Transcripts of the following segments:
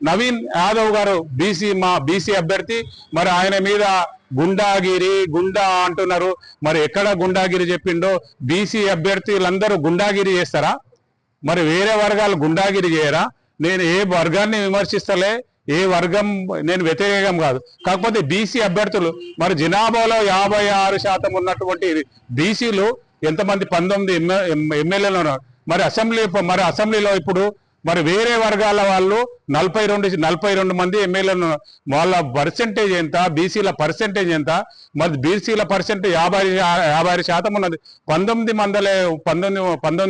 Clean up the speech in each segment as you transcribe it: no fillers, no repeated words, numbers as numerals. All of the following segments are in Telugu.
నవీన్ యాదవ్ గారు బీసీ అభ్యర్థి, మరి ఆయన మీద గుండా అంటున్నారు. మరి ఎక్కడ గుండాగిరి చెప్పిండో? బీసీ అభ్యర్థులందరూ గుండాగిరి చేస్తారా? మరి వేరే వర్గాలు గుండాగిరి చేయరా? నేను ఏ వర్గాన్ని విమర్శిస్తలే, ఏ వర్గం నేను వ్యతిరేకం కాదు. కాకపోతే బీసీ అభ్యర్థులు మరి జనాభాలో 56% ఉన్నటువంటి బీసీలు ఎంతమంది? 19 ఎమ్మెల్యేలు ఉన్నారు. మరి అసెంబ్లీలో ఇప్పుడు మరి వేరే వర్గాల వాళ్ళు 42 మంది ఎమ్మెల్యేలు. వాళ్ళ పర్సెంటేజ్ ఎంత? బీసీల పర్సెంటేజ్ ఎంత? మరి బీసీల పర్సెంటేజ్ 56% ఉన్నది. 19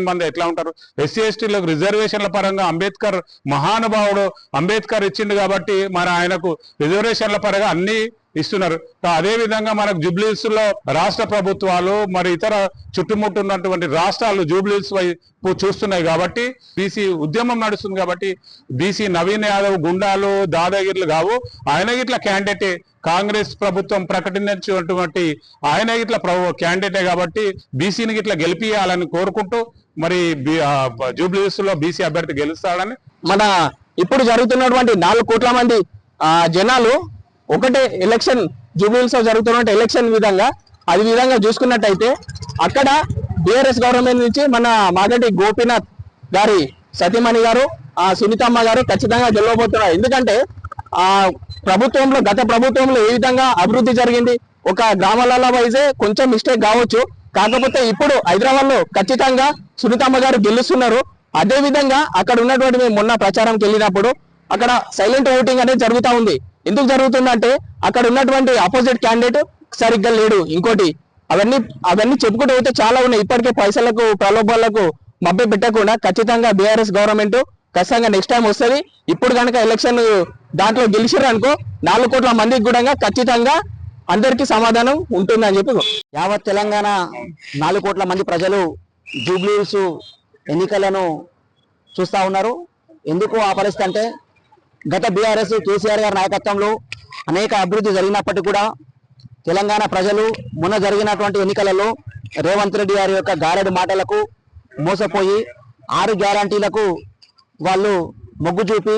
మంది ఎట్లా ఉంటారు? ఎస్సీ ఎస్టీలకు రిజర్వేషన్ల పరంగా అంబేద్కర్ మహానుభావుడు అంబేద్కర్ ఇచ్చిండు కాబట్టి మరి ఆయనకు రిజర్వేషన్ల పరంగా అన్ని ఇస్తున్నారు. అదే విధంగా మనకు జూబ్లీహిల్స్ లో రాష్ట్ర ప్రభుత్వాలు మరి ఇతర చుట్టుముట్టున్నటువంటి రాష్ట్రాలు జూబ్లీహిల్స్ వైపు చూస్తున్నాయి కాబట్టి బీసీ ఉద్యమం నడుస్తుంది కాబట్టి బీసీ నవీన్ యాదవ్ గుండాలు దాదాగిర్లు కావు. ఆయన గిట్ల క్యాండిడేటే, కాంగ్రెస్ ప్రభుత్వం ప్రకటించినటువంటి ఆయన గిట్ల క్యాండిడేటే కాబట్టి బీసీని గిట్ల గెలిపియాలని కోరుకుంటూ మరి జూబ్లీహిల్స్ లో బీసీ అభ్యర్థి గెలుస్తాడని మన ఇప్పుడు జరుగుతున్నటువంటి 4 కోట్ల మంది జనాలు ఒకటే ఎలక్షన్ జూబ్లీహిల్స్ లో జరుగుతున్న ఎలక్షన్ విధంగా చూసుకున్నట్టయితే అక్కడ బీఆర్ఎస్ గవర్నమెంట్ నుంచి మన మాగంటి గోపీనాథ్ గారి సతీమణి గారు సునీతమ్మ గారు ఖచ్చితంగా గెలవబోతున్నారు. ఎందుకంటే గత ప్రభుత్వంలో ఏ విధంగా అభివృద్ధి జరిగింది, ఒక గ్రామాల వైజే కొంచెం మిస్టేక్ కావచ్చు, కాకపోతే ఇప్పుడు హైదరాబాద్ లో ఖచ్చితంగా సునీతమ్మ గారు గెలుస్తున్నారు. అదే విధంగా అక్కడ ఉన్నటువంటి మేము మొన్న ప్రచారంకి వెళ్ళినప్పుడు అక్కడ సైలెంట్ ఓటింగ్ అనేది జరుగుతూ ఉంది. ఎందుకు జరుగుతుందంటే అక్కడ ఉన్నటువంటి ఆపోజిట్ క్యాండిడేట్ సరిగ్గా లేడు. ఇంకోటి అవన్నీ చెప్పుకుంటూ పోతే చాలా ఉన్నాయి. ఇప్పటికే పైసలకు ప్రలోభాలకు మభ్య పెట్టకుండా ఖచ్చితంగా బీఆర్ఎస్ గవర్నమెంట్ ఖచ్చితంగా నెక్స్ట్ టైం వస్తుంది. ఇప్పుడు కనుక ఎలక్షన్ దాంట్లో గెలిచారు అనుకో 4 కోట్ల మందికి కూడా ఖచ్చితంగా అందరికీ సమాధానం ఉంటుందని చెప్పి యావత్ తెలంగాణ 4 కోట్ల మంది ప్రజలు జూబ్లీహిల్స్ ఎన్నికలను చూస్తా ఉన్నారు. ఎందుకు ఆ పరిస్థితి అంటే గత బీఆర్ఎస్ కేసీఆర్ గారి నాయకత్వంలో అనేక అభివృద్ధి జరిగినప్పటికీ కూడా తెలంగాణ ప్రజలు మొన్న జరిగినటువంటి ఎన్నికలలో రేవంత్ రెడ్డి గారి యొక్క గారెడు మాటలకు మోసపోయి 6 గ్యారంటీలకు వాళ్ళు మొగ్గు చూపి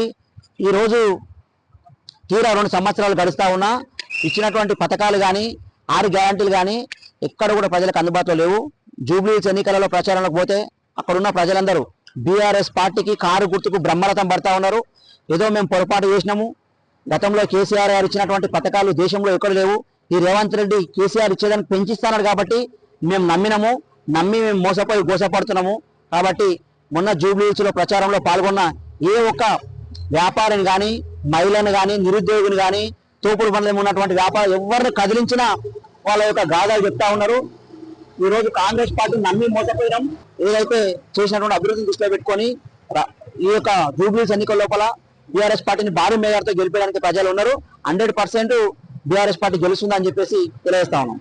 ఈరోజు తీరా 2 సంవత్సరాలు గడుస్తూ ఉన్నా ఇచ్చినటువంటి పథకాలు కానీ 6 గ్యారంటీలు కానీ ఎక్కడ కూడా ప్రజలకు అందుబాటులో లేవు. జూబ్లీహిల్స్ ఎన్నికలలో ప్రచారంలోకి పోతే అక్కడున్న ప్రజలందరూ బీఆర్ఎస్ పార్టీకి కారు గుర్తుకు బ్రహ్మరథం పడతా ఉన్నారు. ఏదో మేము పొరపాటు చేసినాము, గతంలో కేసీఆర్ గారు ఇచ్చినటువంటి పథకాలు దేశంలో ఎక్కడ లేవు, ఈ రేవంత్ రెడ్డి కేసీఆర్ ఇచ్చేదాన్ని పెంచిస్తాడు కాబట్టి మేము నమ్మి మేము మోసపోయి గోసపడుతున్నాము. కాబట్టి మొన్న జూబ్లీహిల్స్ లో ప్రచారంలో పాల్గొన్న ఏ ఒక్క వ్యాపారిని కానీ మహిళను కానీ నిరుద్యోగిని కానీ తోపుడు బండ్లు ఉన్నటువంటి వ్యాపారం ఎవరిని కదిలించినా వాళ్ళ యొక్క గాథలు చెప్తా ఉన్నారు. ఈ రోజు కాంగ్రెస్ పార్టీ నమ్మి మోసపోయడం ఏదైతే చేసినటువంటి అభివృద్ధిని దృష్టిలో పెట్టుకొని ఈ యొక్క జూబ్లీహిల్స్ ఎన్నికల లోపల బీఆర్ఎస్ పార్టీని భారీ మేయర్తో గెలిపేయడానికి ప్రజలు ఉన్నారు. 100% బీఆర్ఎస్ పార్టీ గెలుస్తుందని చెప్పేసి తెలియజేస్తా ఉన్నాం.